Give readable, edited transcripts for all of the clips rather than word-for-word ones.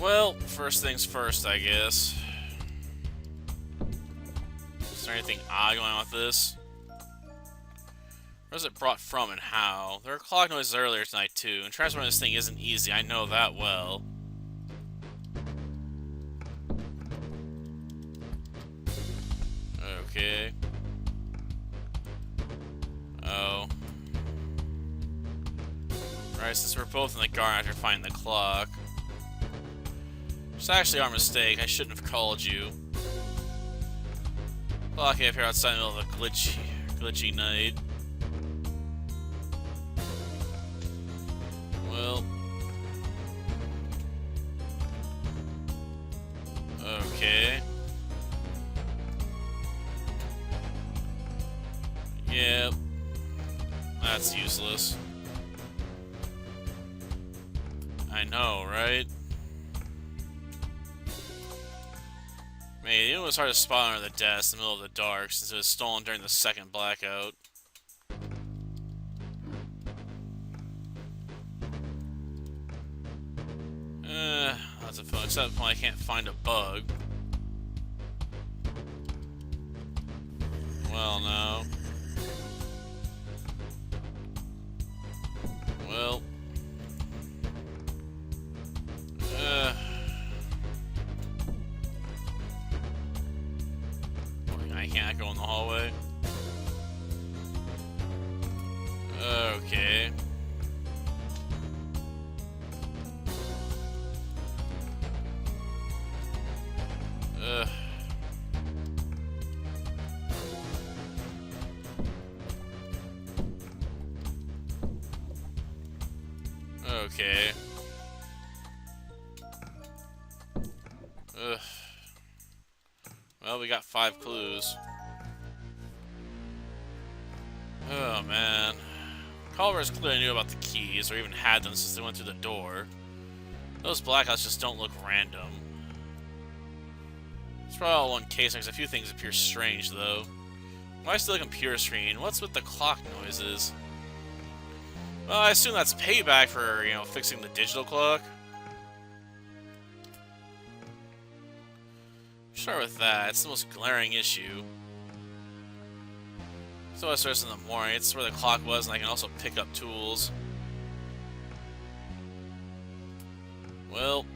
Well, first things first, I guess. Is there anything odd going on with this? Where's it brought from and how? There were clock noises earlier tonight too, and transporting this thing isn't easy, I know that well. Okay. Oh. Right, since we're both in the garden after finding the clock. It's actually our mistake, I shouldn't have called you. Clock came up here outside in the middle of a glitchy night. Well. Okay. Yep. That's useless. I know, right? Man, it was hard to spot under the desk in the middle of the dark since it was stolen during the second blackout. That's a fun, except when I can't find a bug. Well, no. Well. I can't go in the hallway. Okay. Okay. Well, we got 5 clues. Oh, man. Culver's clearly knew about the keys, or even had them since they went through the door. Those blackouts just don't look random. It's probably all one case, because a few things appear strange, though. Why still a computer screen? What's with the clock noises? Well, I assume that's payback for, you know, fixing the digital clock. Start with that. It's the most glaring issue. So I starts in the morning. It's where the clock was, and I can also pick up tools. Well.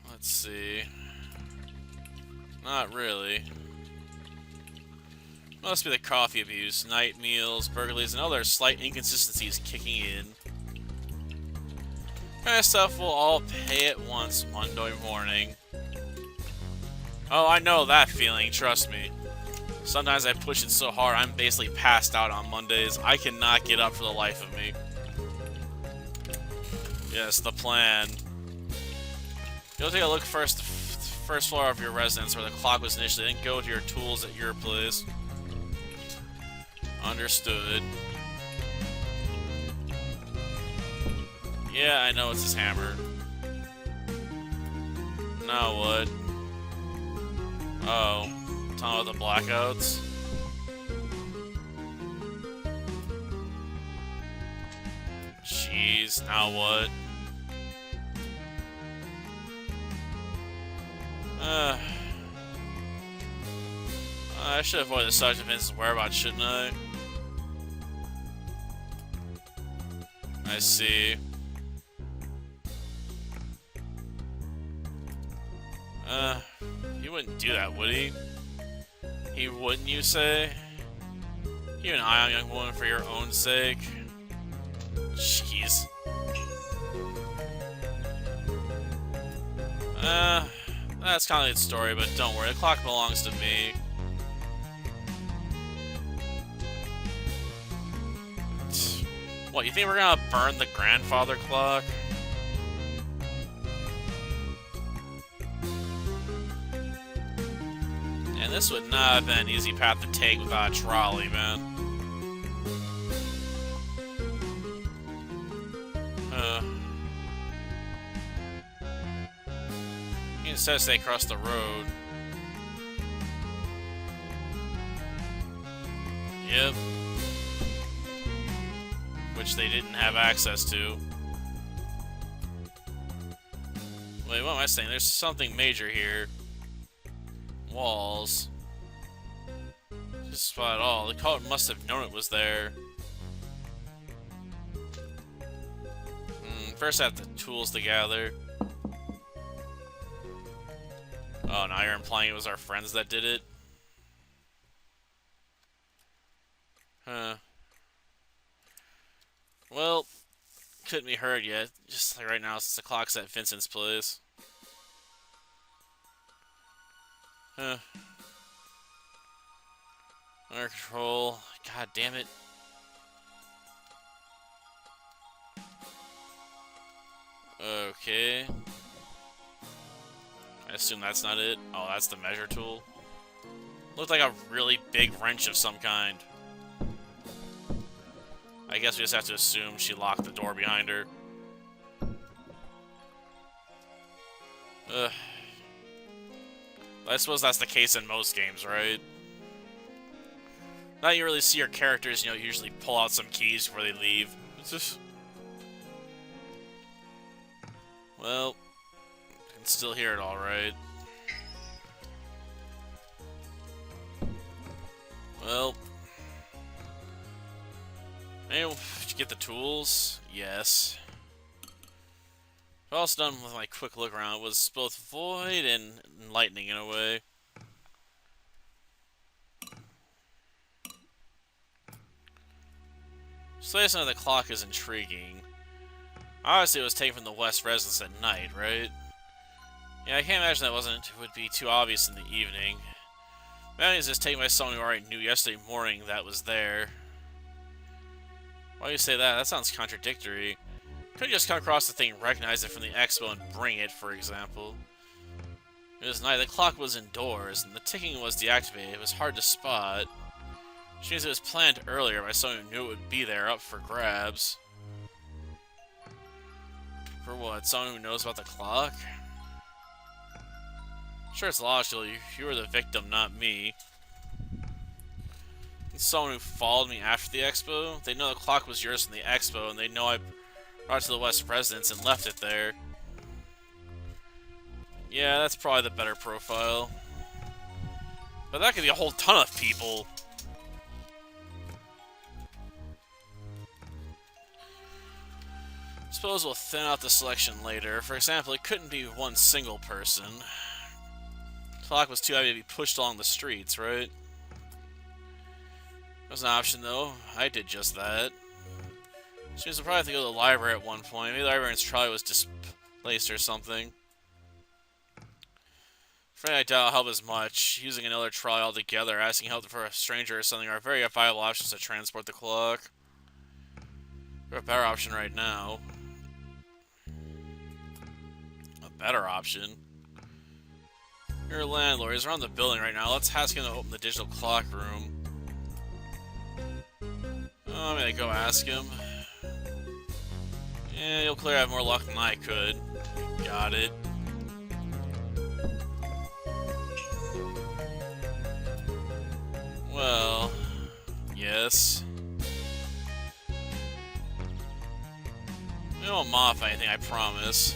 Let's see. Not really. Must be the coffee abuse, night meals, burglaries, and other slight inconsistencies kicking in. Kind of stuff we'll all pay at once Monday morning. Oh, I know that feeling, trust me. Sometimes I push it so hard I'm basically passed out on Mondays. I cannot get up for the life of me. Yes, the plan. You'll take a look first, first floor of your residence where the clock was initially, then go to your tools at your place. Understood. Yeah, I know it's his hammer. Now what? Oh. Talking about the blackouts? Jeez, now what? I should avoid the subject of Vincent's whereabouts, shouldn't I? I see. He wouldn't do that, would he? He wouldn't, you say? Keep an eye on a young woman for your own sake? Jeez. That's kind of the story, but don't worry, the clock belongs to me. What, you think we're gonna burn the grandfather clock? And this would not have been an easy path to take without a trolley, man. You instead stay across the road. Yep. which they didn't have access to. Wait, what am I saying? There's something major here. Walls. Just spot it all. The cult must have known it was there. First I have the tools to gather. Oh, now you're implying it was our friends that did it? Huh. Well, couldn't be heard yet. Just like right now, since the clock's at Vincent's place. Huh. Under control. God damn it. Okay. I assume that's not it. Oh, that's the measure tool. Looked like a really big wrench of some kind. I guess we just have to assume she locked the door behind her. Ugh. I suppose that's the case in most games, right? Now you really see your characters, you know, usually pull out some keys before they leave. It's just... Well, I can still hear it all right. Well... Anyway, did you get the tools? Yes. What else done with my quick look around? It was both void and enlightening in a way. Placement of the clock is intriguing. Obviously, it was taken from the West residence at night, right? Yeah, I can't imagine that would be too obvious in the evening. Maybe it's just taken by someone who already knew yesterday morning that was there. Why do you say that? That sounds contradictory. Couldn't just come across the thing, recognize it from the expo, and bring it, for example. It was night. The clock was indoors, and the ticking was deactivated. It was hard to spot. Which means it was planned earlier by someone who knew it would be there, up for grabs. For what? Someone who knows about the clock? Sure, it's logical. You were the victim, not me. And someone who followed me after the expo? They know the clock was yours from the expo, and they know I brought it to the West residence and left it there. Yeah, that's probably the better profile. But that could be a whole ton of people. Suppose we'll thin out the selection later. For example, it couldn't be one single person. The clock was too heavy to be pushed along the streets, right? That was an option, though. I did just that. Which means we'll probably have to go to the library at one point. Maybe the librarian's trolley was displaced or something. Afraid I doubt it'll help as much. Using another trolley altogether, asking help for a stranger or something are very viable options to transport the clock. We have a better option right now. A better option? Your landlord is around the building right now. Let's ask him to open the digital clock room. Oh, I'm gonna go ask him. Yeah, you'll clearly have more luck than I could. Got it. Well, yes. We won't modify anything, I promise.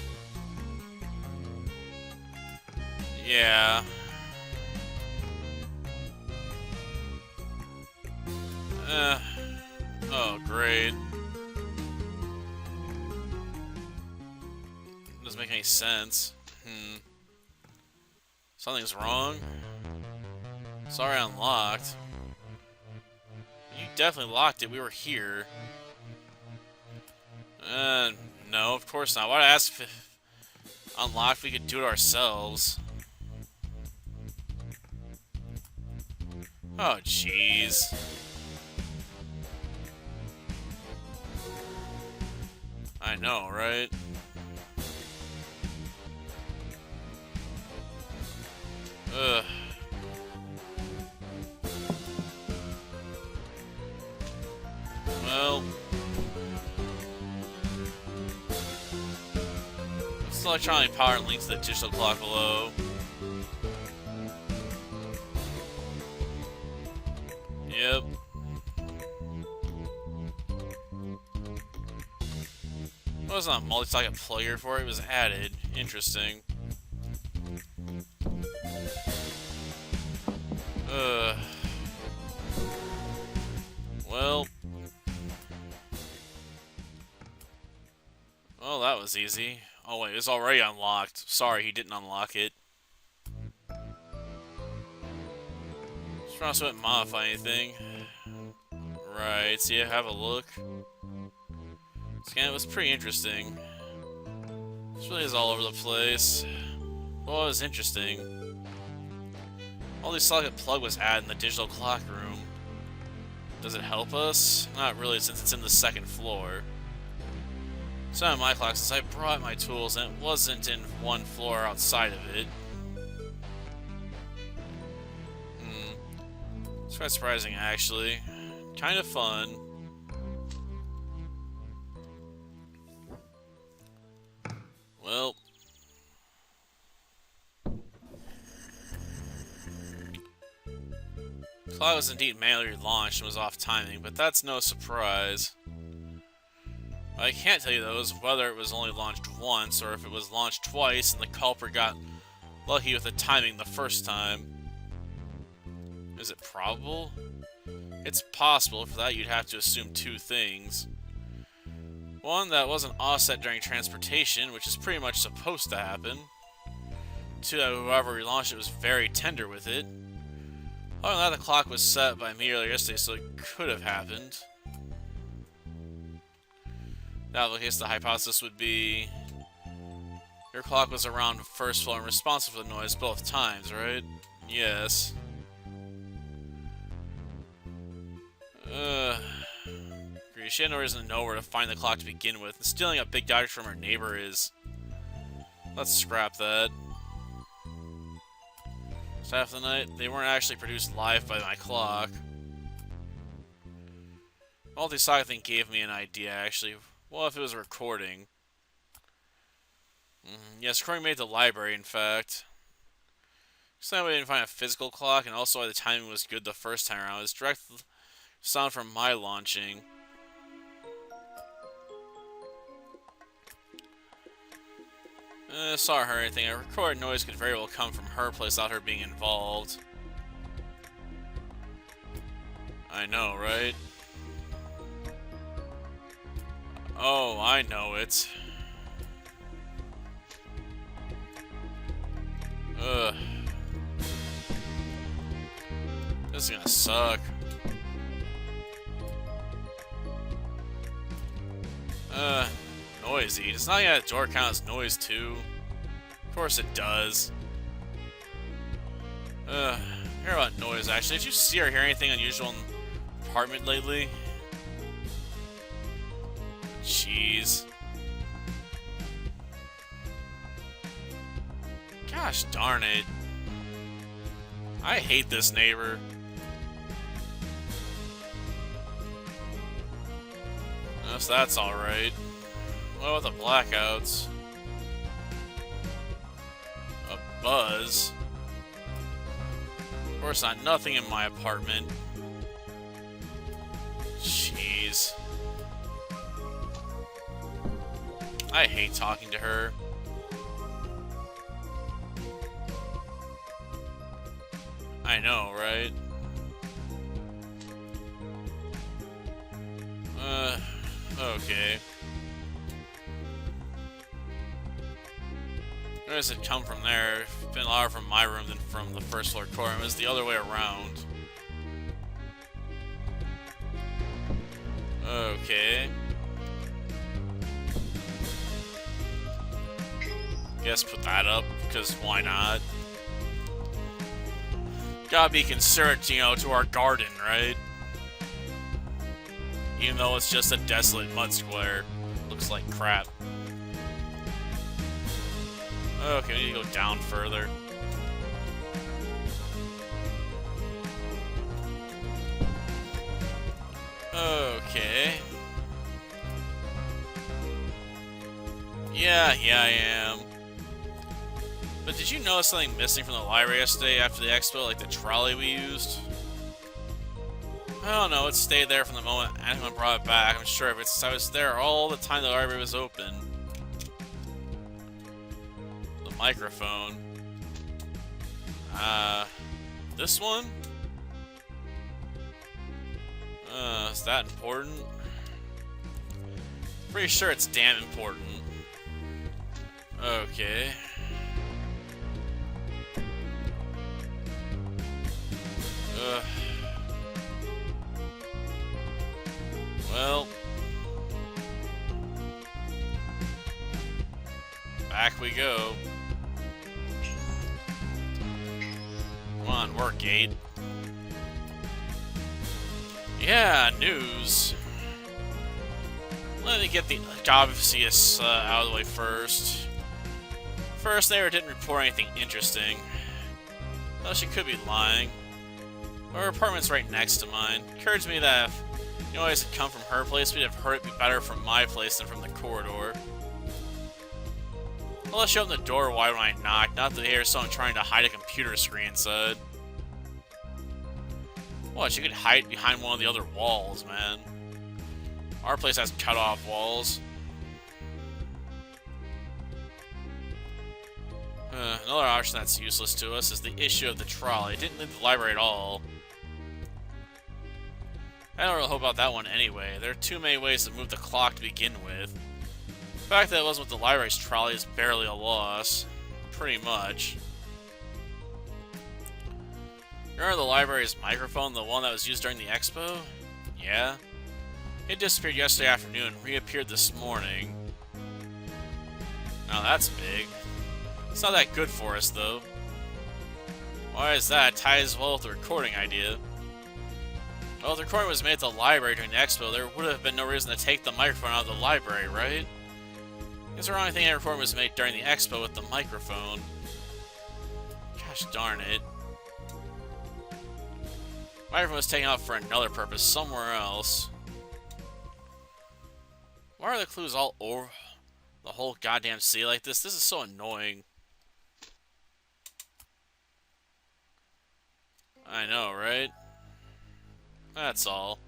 Yeah. Oh, great. Doesn't make any sense. Something's wrong? Sorry, unlocked. You definitely locked it. We were here. No, of course not. Why'd I ask if unlocked? We could do it ourselves. Oh, jeez. I know, right? Ugh. Well. This electronic power links to the digital clock below. Yep. It wasn't a multi-socket plug here for it, it was added. Interesting. Well, that was easy. Oh wait, it's already unlocked. Sorry, he didn't unlock it. Just trying to modify anything. Right, so yeah, have a look. Scan was pretty interesting. This really is all over the place. Well, it was interesting. Multi-socket plug was added in the digital clock room. Does it help us? Not really, since it's in the second floor. So on my clock, since I brought my tools and it wasn't in one floor outside of it. It's quite surprising, actually. Kind of fun. Well. The clock was indeed manually launched and was off timing, but that's no surprise. What I can't tell you, though, is whether it was only launched once or if it was launched twice and the culprit got lucky with the timing the first time. Is it probable? It's possible. For that, you'd have to assume two things. One, that wasn't offset during transportation, which is pretty much supposed to happen. Two, that whoever relaunched it was very tender with it. Other than that, the clock was set by me earlier yesterday, so it could have happened. Now, in case the hypothesis would be... Your clock was around the first floor and responsible for the noise both times, right? Yes. She had no reason to know where to find the clock to begin with, and stealing a big diary from her neighbor is... Let's scrap that. So half the night, they weren't actually produced live by my clock. Multi-socket thing gave me an idea, actually. Well, if it was a recording. Yes, recording made the library, in fact. So we didn't find a physical clock, and also why the timing was good the first time around. It was direct sound from my launching. Saw her or anything. A recorded noise could very well come from her place without her being involved. I know, right? Oh, I know it. Ugh. This is gonna suck. Noisy. Does not yet a door count as noise too? Of course it does. Hear about noise actually. Did you see or hear anything unusual in the apartment lately? Jeez. Gosh darn it. I hate this neighbor. Unless that's alright. What about the blackouts? A buzz? Of course not. Nothing in my apartment. Jeez. I hate talking to her. I know, right? Okay. Where does it come from there? It's been louder from my room than from the first floor core room. It's the other way around. Okay. Guess put that up, because why not? Gotta be considerate, you know, to our garden, right? Even though it's just a desolate mud square. Looks like crap. Okay, we need to go down further. Okay. Yeah, I am. But did you notice something missing from the library yesterday after the expo, like the trolley we used? I don't know, it stayed there from the moment anyone brought it back. I'm sure if it's I was there all the time the library was open. The microphone. This one? Is that important? Pretty sure it's damn important. Okay. Well. Back we go. Come on, work, Gate. Yeah, news. Let me get the obvious out of the way first. First, they didn't report anything interesting. Though she could be lying. Her apartment's right next to mine. Occurs to me that if you always had come from her place, we'd have heard it be better from my place than from the corridor. Well, let's open the door wide when I knock, not that there's someone trying to hide a computer screen inside. What, you could hide behind one of the other walls, man. Our place has cut-off walls. Another option that's useless to us is the issue of the trolley. It didn't leave the library at all. I don't really hope about that one anyway. There are too many ways to move the clock to begin with. The fact that it wasn't with the library's trolley is barely a loss. Pretty much. Remember the library's microphone, the one that was used during the expo? Yeah. It disappeared yesterday afternoon and reappeared this morning. Now that's big. It's not that good for us, though. Why is that? It ties well with the recording idea. Well, if the recording was made at the library during the expo, there would have been no reason to take the microphone out of the library, right? It's the wrong thing that recording was made during the expo with the microphone. Gosh darn it. The microphone was taken out for another purpose somewhere else. Why are the clues all over the whole goddamn sea like this? This is so annoying. I know, right? That's all.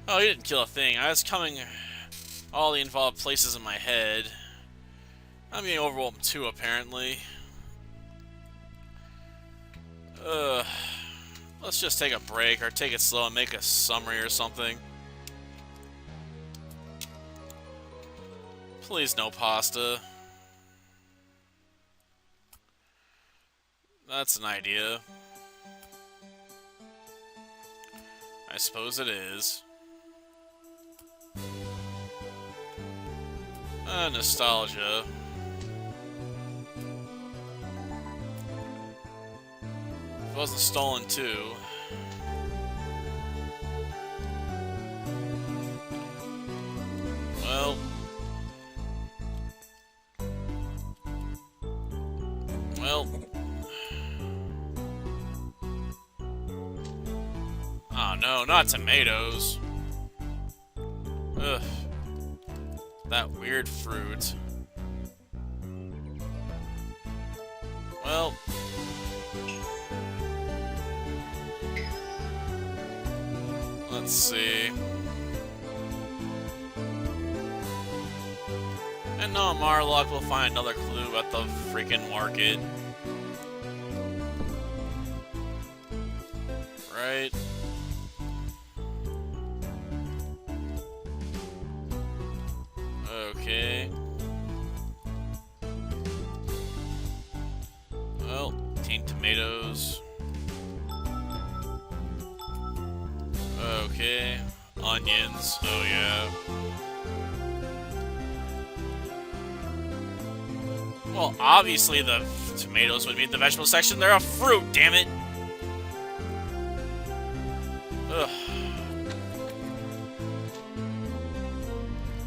Oh, he didn't kill a thing. I was coming all the involved places in my head. I'm getting overwhelmed too, apparently. Let's just take a break, or take it slow and make a summary or something. Please no pasta. That's an idea. I suppose it is. Nostalgia. It wasn't stolen too. Well. Oh no, not tomatoes. Ugh. That weird fruit. Well. Let's see. And no, Marlock will find another clue at the freaking market. Right? Okay. Well, 10 tomatoes. Okay. Onions. Oh, yeah. Well, obviously the tomatoes would be in the vegetable section. They're a fruit, damn it! Ugh.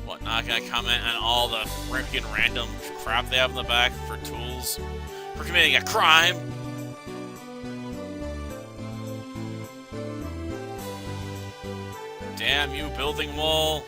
What, not gonna comment on all the freaking random crap they have in the back for tools? For committing a crime? Damn you, building wall.